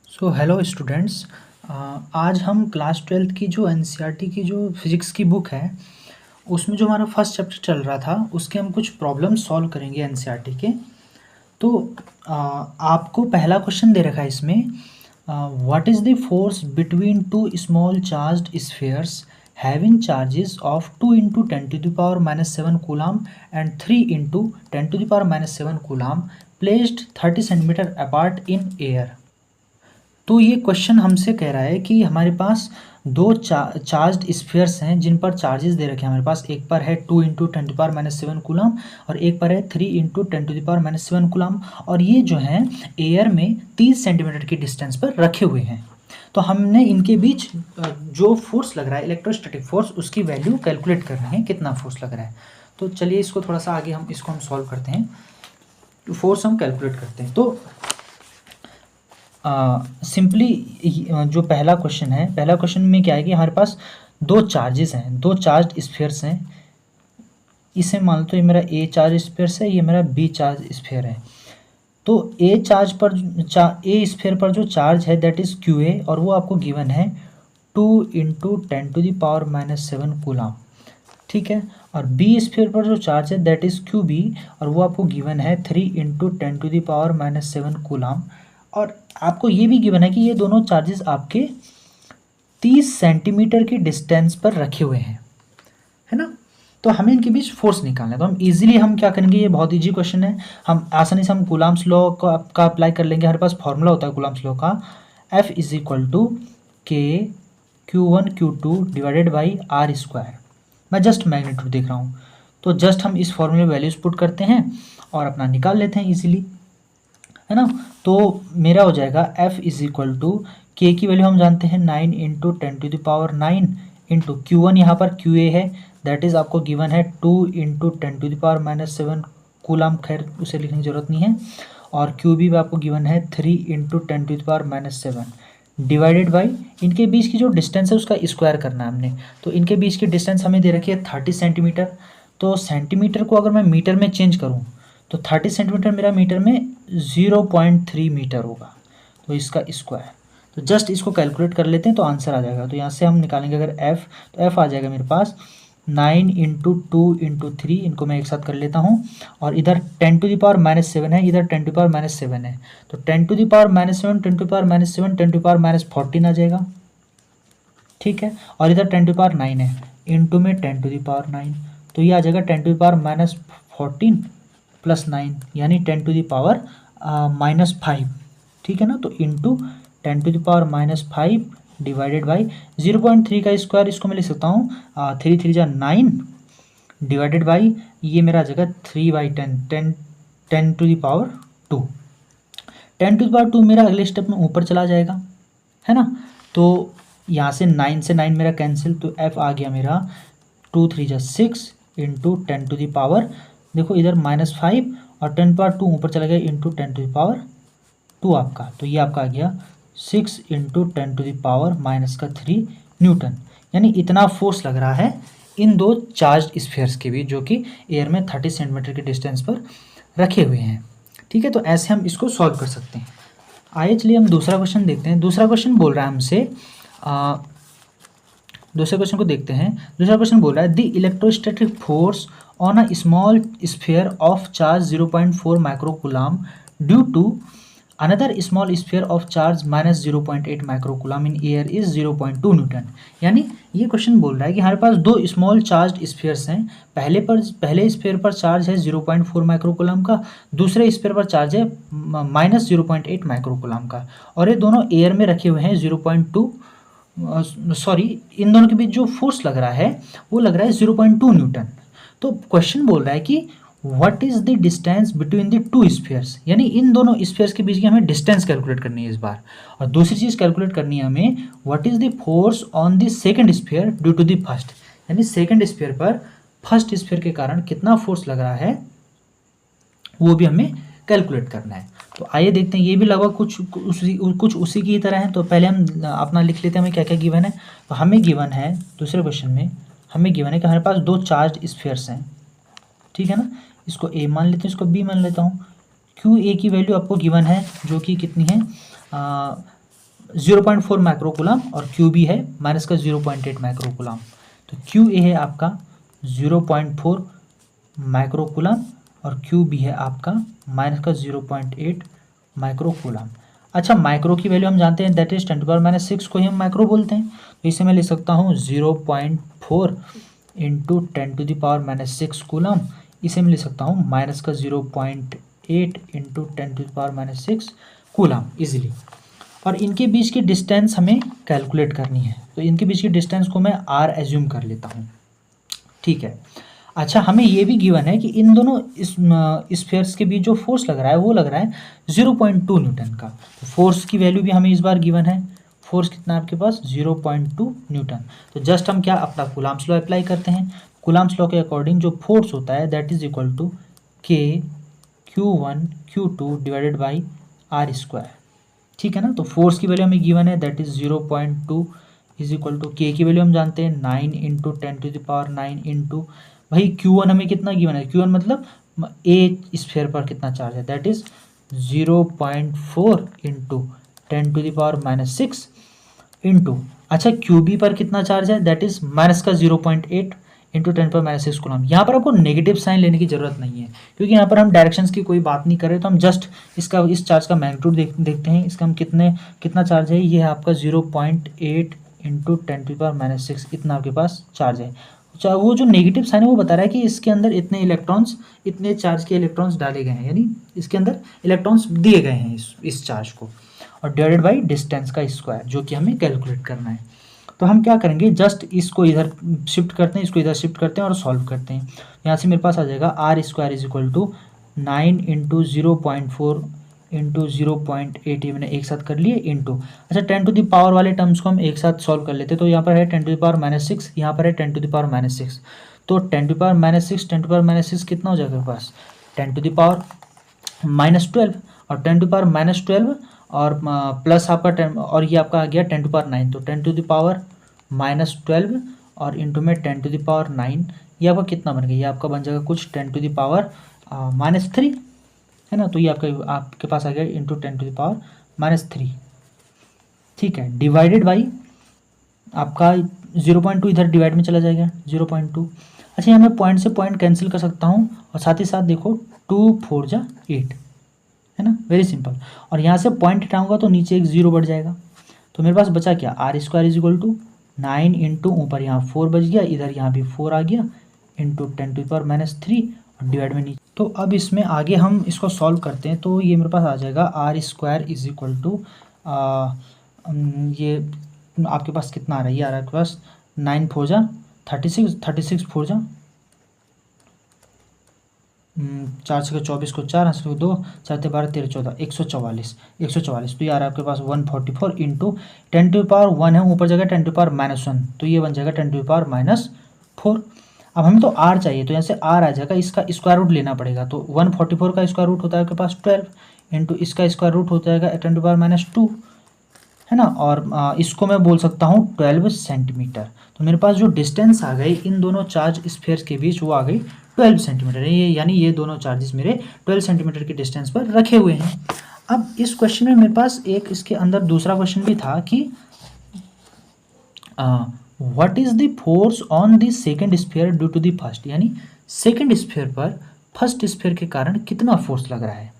So hello students. आज हम class twelfth की जो एनसीईआरटी की जो फिज़िक्स की बुक है उसमें जो हमारा फर्स्ट चैप्टर चल रहा था उसके हम कुछ प्रॉब्लम सॉल्व करेंगे एनसीईआरटी के। तो आपको पहला क्वेश्चन दे रखा है इसमें, what is the force between two small charged spheres having charges of 2 into 10⁻⁻7 coulomb and 3 into 10⁻⁻7 coulomb placed 30 centimetre apart in air. तो ये क्वेश्चन हमसे कह रहा है कि हमारे पास दो चार्ज्ड स्फीयर्स हैं जिन पर चार्जेस दे रखे हैं हमारे पास। एक पर है 2 इंटू 10⁻⁻7 कूलाम और एक पर है 3 इंटू 10⁻⁻7 कूलाम, और ये जो हैं एयर में 30 सेंटीमीटर की डिस्टेंस पर रखे हुए हैं। तो हमने इनके बीच जो फोर्स लग रहा है इलेक्ट्रोस्टैटिक फोर्स उसकी वैल्यू कैलकुलेट करनी है, कितना फोर्स लग रहा है। तो चलिए इसको थोड़ा सा आगे हम सॉल्व करते हैं। फोर्स हम कैलकुलेट करते हैं। तो सिंपली जो पहला क्वेश्चन है, पहला क्वेश्चन में क्या है कि हमारे पास दो चार्जेस हैं, दो चार्ज स्फीयर्स हैं। इसे मान लो तो ये मेरा ए चार्ज स्फीयर्स है, ये मेरा बी चार्ज स्फीयर है। तो ए चार्ज पर ए स्फीयर पर जो चार्ज है दैट इज़ क्यू ए, और वो आपको गिवन है 2 इंटू 10⁻⁻7 कूलाम, ठीक है। और बी स्फीयर पर जो चार्ज है दैट इज़ क्यू बी, और वो आपको गिवन है 3 इंटू 10⁻⁻7 कूलाम। और आपको ये भी गिवन है कि ये दोनों चार्जेस आपके 30 सेंटीमीटर की डिस्टेंस पर रखे हुए हैं, है ना। तो हमें इनके बीच फोर्स निकालना है। तो हम इजीली हम क्या करेंगे, ये बहुत इजी क्वेश्चन है, हम आसानी से हम कूलाम्स लॉ का अप्लाई कर लेंगे। हमारे पास फॉर्मूला होता है कूलाम्स लॉ का, F is equal to K Q1 Q2 divided by r square. मैं जस्ट मैग्नीट्यूड देख रहा हूँ, तो जस्ट हम इस फॉर्मूले वैल्यूज पुट करते हैं और अपना निकाल लेते हैं इजीली, है ना। तो मेरा हो जाएगा F is equal to K की वैल्यू हम जानते हैं 9 इंटू 10⁹ इंटू Q1, यहाँ पर QA है, दैट इज़ आपको गिवन है 2 इंटू 10⁻⁻7 कूलाम, खैर उसे लिखने की ज़रूरत नहीं है। और QB भी आपको गिवन है 3 इंटू 10⁻⁻7 डिवाइडेड बाई इनके बीच की जो डिस्टेंस है उसका स्क्वायर करना है हमने। तो इनके बीच की डिस्टेंस हमें दे रखी है 30 सेंटीमीटर। तो सेंटीमीटर को अगर मैं मीटर में चेंज करूँ तो 30 सेंटीमीटर मेरा मीटर में 0.3 मीटर होगा, तो इसका स्क्वायर। तो जस्ट इसको कैलकुलेट कर लेते हैं तो आंसर आ जाएगा। तो यहाँ से हम निकालेंगे अगर f, तो f आ जाएगा मेरे पास 9 इंटू 2 इंटू 3, इनको मैं एक साथ कर लेता हूँ, और इधर 10⁻⁻7 है, इधर 10⁻⁻7 है, तो 10⁻⁻7 10⁻⁻7 10⁻⁻14 आ जाएगा, ठीक है। और इधर 10⁻9 है, इंटू में 10⁻9, तो ये आ जाएगा 10⁻14 प्लस 9 यानी 10⁻−5, ठीक है ना। तो इंटू 10⁻−5 डिवाइडेड बाई 0.3 का स्क्वायर, इसको मैं लिख सकता हूँ 3 3 जा 9 डिवाइडेड बाई ये मेरा आ जाएगा 3/10 10⁻2। 10⁻2 मेरा अगले स्टेप में ऊपर चला जाएगा, है ना। तो यहाँ से 9 से 9 मेरा कैंसिल, तो f आ गया मेरा 2 3 जा 6 इंटू 10⁻, देखो इधर -5 और 10⁻2 ऊपर चला गया इंटू 10⁻2 आपका, तो ये आपका आ गया 6 इंटू 10⁻⁻3 न्यूटन। यानी इतना फोर्स लग रहा है इन दो चार्ज स्फीयर्स के बीच जो कि एयर में 30 सेंटीमीटर की डिस्टेंस पर रखे हुए हैं, ठीक है। तो ऐसे हम इसको सॉल्व कर सकते हैं। आइए चलिए हम दूसरा क्वेश्चन देखते हैं। दूसरा क्वेश्चन बोल रहा है हमसे, दूसरे क्वेश्चन को देखते हैं। दूसरा क्वेश्चन बोल रहा है the electrostatic force on a small sphere of charge 0.4 microcoulomb due to another small sphere of charge -0.8 microcoulomb in air is 0.2 newton. यानी ये क्वेश्चन बोल रहा है कि हमारे पास दो स्मॉल चार्ज स्फीयर्स हैं। पहले स्फीयर पर चार्ज है 0.4 माइक्रोकूलाम का, दूसरे स्फीयर पर चार्ज है -0.8 माइक्रोकूलाम का, और ये दोनों एयर में रखे हुए हैं 0.2 इन दोनों के बीच जो फोर्स लग रहा है वो लग रहा है 0.2 न्यूटन। तो क्वेश्चन बोल रहा है कि what is the distance between the two spheres, यानी इन दोनों स्फीयर्स के बीच की हमें डिस्टेंस कैलकुलेट करनी है इस बार। और दूसरी चीज कैलकुलेट करनी है हमें what is the force on the second sphere due to the first, यानी सेकंड स्फीयर पर फर्स्ट स्फीयर के कारण कितना फोर्स लग रहा है वो भी हमें कैलकुलेट करना है। तो आइए देखते हैं, ये भी लगभग कुछ उसी की तरह है। तो पहले हम अपना लिख लेते हैं हमें क्या क्या गिवन है। तो हमें गिवन है दूसरे क्वेश्चन में, हमें गिवन है कि हमारे पास दो चार्ज स्फीयर्स हैं, ठीक है ना। इसको ए मान लेते हैं, इसको बी मान लेता हूँ। क्यू ए की वैल्यू आपको गिवन है जो कि कितनी है 0.4 माइक्रोकूलम और क्यू बी है माइनस का 0.8 माइक्रोकूलम। तो क्यू ए है आपका 0.4 माइक्रोकूलम और क्यू बी है आपका माइनस का 0.8 माइक्रोकूलम। अच्छा, माइक्रो की वैल्यू हम जानते हैं दैट इज 10⁻⁶ को ही हम माइक्रो बोलते हैं। तो इसे मैं लिख सकता हूँ 0.4 इंटू 10⁻⁶ कूलम। इसे मैं लिख सकता हूँ माइनस का 0.8 इंटू 10⁻⁶ कूलम इजीली। और इनके बीच की डिस्टेंस हमें कैलकुलेट करनी है, तो इनके बीच की डिस्टेंस को मैं r एज्यूम कर लेता हूँ। ठीक है। अच्छा, हमें ये भी गिवन है कि इन दोनों इस स्फीयर्स के बीच जो फोर्स लग रहा है वो लग रहा है 0.2 न्यूटन का। तो फोर्स की वैल्यू भी हमें इस बार गिवन है। फोर्स कितना है आपके पास 0.2 न्यूटन। तो जस्ट हम क्या अपना कूलम्ब्स लॉ अप्लाई करते हैं। कूलम्ब्स लॉ के अकॉर्डिंग जो फोर्स होता है that is equal to K Q1 Q2 divided by r square. ठीक है ना। तो फोर्स की वैल्यू हमें गिवन है that is 0.2 is equal to K की वैल्यू हम जानते हैं 9 इंटू 10⁻⁹ इंटू भाई Q1 हमें कितना गिवन है। Q1 मतलब ए स्फीयर पर कितना चार्ज है दैट इज 0.4 इंटू 10⁻⁶ इंटू अच्छा QB पर कितना चार्ज है दैट इज माइनस का 0.8 इंटू 10⁻⁶ कूलम। यहाँ पर आपको नेगेटिव साइन लेने की जरूरत नहीं है क्योंकि यहाँ पर हम डायरेक्शंस की कोई बात नहीं कर रहे। तो हम जस्ट इस चार्ज का मैग्नीट्यूड देखते हैं। इसका हम कितना चार्ज है। ये है आपका 0.8 इंटू 10⁻⁶ इतना आपके पास चार्ज है। वो जो नेगेटिव साइन है वो बता रहा है कि इसके अंदर इतने चार्ज के इलेक्ट्रॉन्स डाले गए हैं, यानी इसके अंदर इलेक्ट्रॉन्स दिए गए हैं इस चार्ज को, और डिवाइडेड बाई डिस्टेंस का स्क्वायर जो कि हमें कैलकुलेट करना है। तो हम क्या करेंगे जस्ट इसको इधर शिफ्ट करते हैं, इसको इधर शिफ्ट करते हैं और सॉल्व करते हैं। यहाँ से मेरे पास आ जाएगा r square is equal to 9 into 0.4 into 0.8 ये मैंने एक साथ कर लिए इंटू अच्छा 10⁻⁴ वाले टर्म्स को हम एक साथ सॉल्व कर लेते हैं। तो यहाँ पर है 10⁻⁻⁶, यहाँ पर है 10⁻⁻⁶। तो 10⁻⁻⁶, 10⁻⁻⁶ कितना हो जाएगा पास 10⁻⁻12 और 10⁻⁻12 और प्लस आपका 10 और ये आपका आ गया 10⁻⁹ तो 10⁻⁻12 और इंटू में 10⁻⁹ ये आपका कितना बन गया। ये आपका बन जाएगा कुछ 10⁻⁻³ है ना। तो ये आपके पास आ गया इंटू 10⁻⁻3। ठीक है, डिवाइडेड बाई आपका 0.2 इधर डिवाइड में चला जाएगा 0.2। अच्छा, यहाँ मैं पॉइंट से पॉइंट कैंसिल कर सकता हूँ और साथ ही साथ देखो 2 4 जा 8 है ना, वेरी सिंपल। और यहाँ से पॉइंट हटाऊंगा तो नीचे एक 0 बढ़ जाएगा। तो मेरे पास बचा क्या r square is equal to 9 into ऊपर यहाँ 4 बच गया, इधर यहाँ भी 4 आ गया इंटू 10⁻³ और डिवाइड में नीचे। तो अब इसमें आगे हम इसको सॉल्व करते हैं। तो ये मेरे पास आ जाएगा r square is equal to ये आपके पास कितना आ रहा है, ये आ रहा है आपके पास 9 4 जा 36, 36 4 जा 4 से 24 को 4 से 2 4 से 12 13 14 144 144। तो ये आ रहा है आपके पास 144 इंटू 10⁻1 है ऊपर जगह 10⁻⁻1 तो ये बन जाएगा 10⁻⁻4। अब हमें तो आर चाहिए तो यहाँ से आर आ जाएगा, इसका स्क्वायर रूट लेना पड़ेगा। तो 144 का स्क्वायर रूट होता है आपके पास 12 इंटू इसका स्क्वायर रूट हो जाएगा 10⁻⁻2 है ना। और इसको मैं बोल सकता हूँ 12 सेंटीमीटर। तो मेरे पास जो डिस्टेंस आ गई इन दोनों चार्ज स्फीयर्स के बीच वो आ गई 12 सेंटीमीटर। यानी ये दोनों चार्जेस मेरे 12 सेंटीमीटर की डिस्टेंस पर रखे हुए हैं। अब इस क्वेश्चन में मेरे पास एक इसके अंदर दूसरा क्वेश्चन भी था कि what is the force on the second sphere due to the first, यानी सेकंड स्फीयर पर फर्स्ट स्फीयर के कारण कितना फोर्स लग रहा है।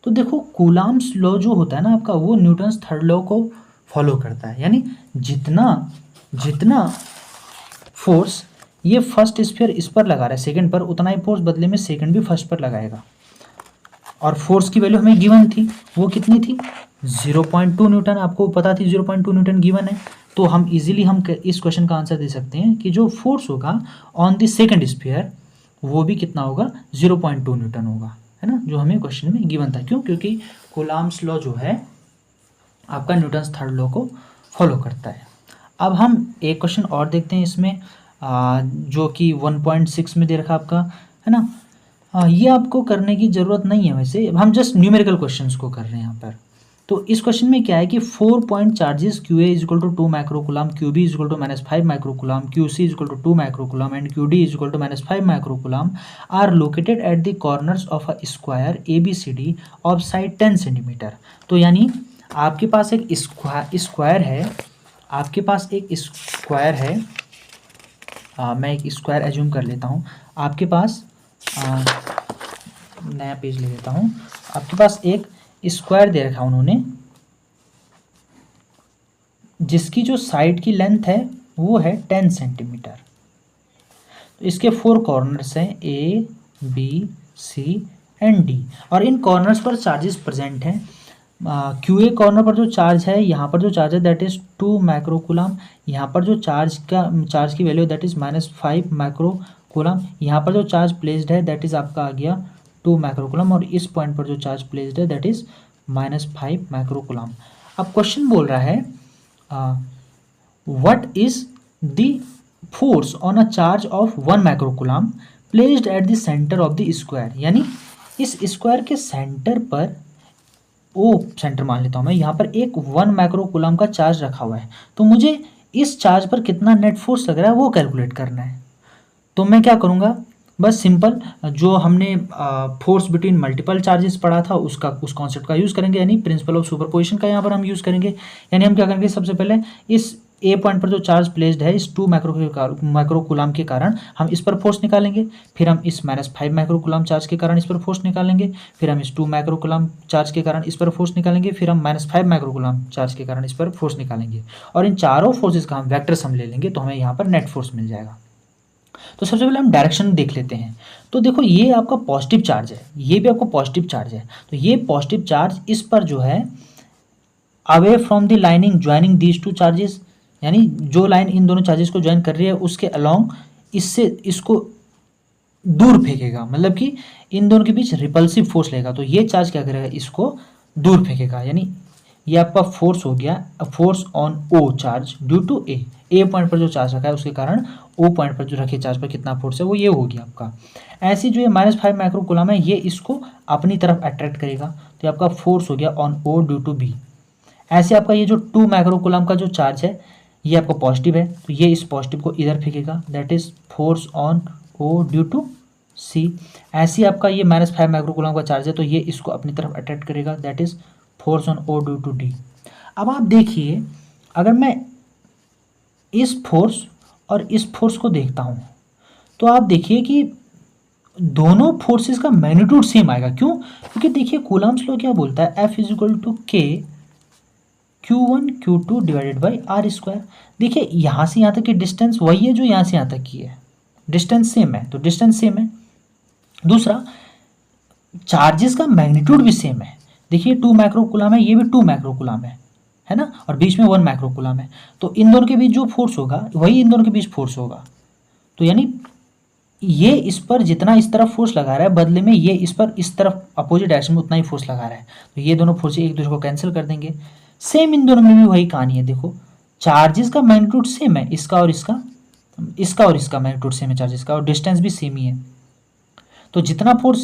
तो देखो कूलम्ब्स लॉ जो होता है ना आपका वो न्यूटन्स थर्ड लॉ को फॉलो करता है, यानी जितना फोर्स ये फर्स्ट स्फीयर इस पर लगा रहा है सेकंड पर उतना ही फोर्स बदले में सेकंड भी फर्स्ट पर लगाएगा। और फोर्स की वैल्यू हमें गिवन थी, वो कितनी थी 0.2 न्यूटन, आपको पता थी 0.2 न्यूटन गिवन है। तो हम इजीली हम इस क्वेश्चन का आंसर दे सकते हैं कि जो फोर्स होगा ऑन द सेकंड स्फीयर वो भी कितना होगा 0.2 न्यूटन होगा, है ना, जो हमें क्वेश्चन में गिवन था। क्यों, क्योंकि कूलम्ब्स लॉ जो है आपका न्यूटन्स थर्ड लॉ को फॉलो करता है। अब हम एक क्वेश्चन और देखते हैं इसमें जो कि 1.6 में दे रखा आपका, है ना। ये आपको करने की ज़रूरत नहीं है, वैसे हम जस्ट न्यूमेरिकल क्वेश्चंस को कर रहे हैं यहाँ पर। तो इस क्वेश्चन में क्या है कि 4 point charges q A is equal to 2 microcoulomb, q B is equal to -5 microcoulomb, q C is equal to 2 microcoulomb and q D is equal to -5 microcoulomb are located at the corners of a square A B C D of side 10 centimetre. तो यानी आपके पास एक square है, आपके पास एक square है, मैं एक स्क्वायर एज्यूम कर लेता हूँ। आपके पास नया पेज ले लेता हूँ। आपके पास एक स्क्वायर दे रखा उन्होंने, जिसकी जो साइड की लेंथ है वो है 10 सेंटीमीटर। तो इसके 4 कॉर्नर्स हैं ए, बी, सी एंड डी, और इन कॉर्नर्स पर चार्जेस प्रेजेंट हैं। क्यू ए कॉर्नर पर जो चार्ज है, यहाँ पर जो चार्ज है दैट इज़ 2 माइक्रोकूलम। यहाँ पर जो चार्ज की वैल्यू दैट इज़ -5 माइक्रोकूलम। यहाँ पर जो चार्ज प्लेस्ड है दैट इज़ आपका आ गया 2 माइक्रोकूलम, और इस पॉइंट पर जो चार्ज प्लेस्ड है दैट इज़ -5 माइक्रोकूलम। अब क्वेश्चन बोल रहा है what is the force on a charge of 1 microcoulomb placed at the center of the square। यानी इस स्क्वायर के सेंटर पर, ओ सेंटर मान लेता हूँ मैं, यहाँ पर एक 1 माइक्रोकूलम का चार्ज रखा हुआ है, तो मुझे इस चार्ज पर कितना नेट फोर्स लग रहा है वो कैलकुलेट करना है। तो मैं क्या करूँगा, बस सिंपल जो हमने फोर्स बिटवीन मल्टीपल चार्जेस पढ़ा था उस कॉन्सेप्ट का यूज़ करेंगे, यानी प्रिंसिपल ऑफ सुपरपोजिशन का यहाँ पर हम यूज़ करेंगे। यानी हम क्या करेंगे, सबसे पहले इस ए पॉइंट पर जो चार्ज प्लेस्ड है इस 2 माइक्रोकूलम के कारण हम इस पर फोर्स निकालेंगे, फिर हम इस -5 माइक्रोकूलम चार्ज के कारण इस पर फोर्स निकालेंगे, फिर हम इस 2 माइक्रोकूलम चार्ज के कारण इस पर फोर्स निकालेंगे, फिर हम -5 माइक्रोकूलम चार्ज के कारण इस पर फोर्स निकालेंगे, और इन चारों फोर्सेज का हम वेक्टर सम ले लेंगे तो हमें यहाँ पर नेट फोर्स मिल जाएगा। तो सबसे पहले हम डायरेक्शन देख लेते हैं। तो देखो ये आपका पॉजिटिव चार्ज है, ये भी आपका पॉजिटिव चार्ज है, तो ये पॉजिटिव चार्ज इस पर जो है away from the lining joining these two charges, यानी जो लाइन इन दोनों चार्जेस को ज्वाइन कर रही है उसके अलोंग इससे इसको दूर फेंकेगा, मतलब कि इन दोनों के बीच रिपल्सिव फोर्स लेगा, तो ये चार्ज क्या करेगा, इसको दूर फेंकेगा। यानी ये आपका फोर्स हो गया, force on O charge due to A point पर जो चार्ज रखा है उसके कारण ओ पॉइंट पर जो रखे चार्ज पर कितना फोर्स है वो ये हो गया आपका। ऐसे जो ये -5 माइक्रोकूलम है ये इसको अपनी तरफ अट्रैक्ट करेगा, तो ये आपका फोर्स हो गया on O due to B. ऐसे आपका ये जो 2 माइक्रोकूलम का जो चार्ज है ये आपका पॉजिटिव है, तो ये इस पॉजिटिव को इधर फेंकेगा, that is force on O due to C. ऐसे आपका ये -5 माइक्रोकूलम का चार्ज है, तो ये इसको अपनी तरफ अट्रैक्ट करेगा, that is force on O due to D. अब आप देखिए, अगर मैं इस फोर्स और इस फोर्स को देखता हूँ तो आप देखिए कि दोनों फोर्सेस का मैग्नीट्यूड सेम आएगा। क्यों? क्योंकि देखिए कूलम्स लॉ क्या बोलता है, F = K Q1 Q2 divided by r square. देखिए यहाँ से यहाँ तक की डिस्टेंस वही है जो यहाँ से यहाँ तक की है, डिस्टेंस सेम है, तो डिस्टेंस सेम है। दूसरा, चार्जेस का मैग्नीट्यूड भी सेम है। देखिए 2 माइक्रोकूलम है, ये भी 2 माइक्रोकूलम है ना, और बीच में 1 माइक्रोकूलम है, तो इन दोनों के बीच जो फोर्स होगा वही इन दोनों के बीच फोर्स होगा। तो यानी ये इस पर जितना इस तरफ फोर्स लगा रहा है, बदले में ये इस पर इस तरफ अपोजिट डायरेक्शन में उतना ही फोर्स लगा रहा है, तो ये दोनों फोर्स एक दूसरे को कैंसिल कर देंगे। सेम इन दोनों में भी वही कहानी है। देखो चार्जेस का मैग्नीट्यूड सेम है, इसका और इसका मैग्नीट्यूड सेम है चार्जेस का, और डिस्टेंस भी सेम ही है। तो जितना फोर्स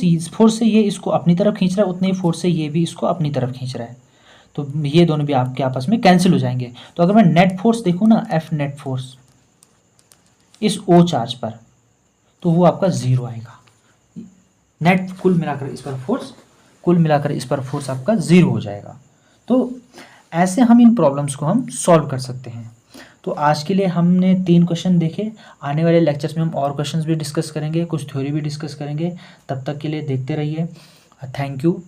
से ये इसको अपनी तरफ खींच रहा है उतने ही फोर्स से ये भी इसको अपनी तरफ खींच रहा है, तो ये दोनों भी आपके आपस में कैंसिल हो जाएंगे। तो अगर मैं नेट फोर्स देखूँ ना, एफ नेट फोर्स इस ओ चार्ज पर, तो वो आपका 0 आएगा। नेट कुल मिलाकर इस पर फोर्स आपका 0 हो जाएगा। तो ऐसे हम इन प्रॉब्लम्स को हम सॉल्व कर सकते हैं। तो आज के लिए हमने 3 क्वेश्चन देखे। आने वाले लेक्चर्स में हम और क्वेश्चंस भी डिस्कस करेंगे, कुछ थ्योरी भी डिस्कस करेंगे। तब तक के लिए देखते रहिए। Thank you.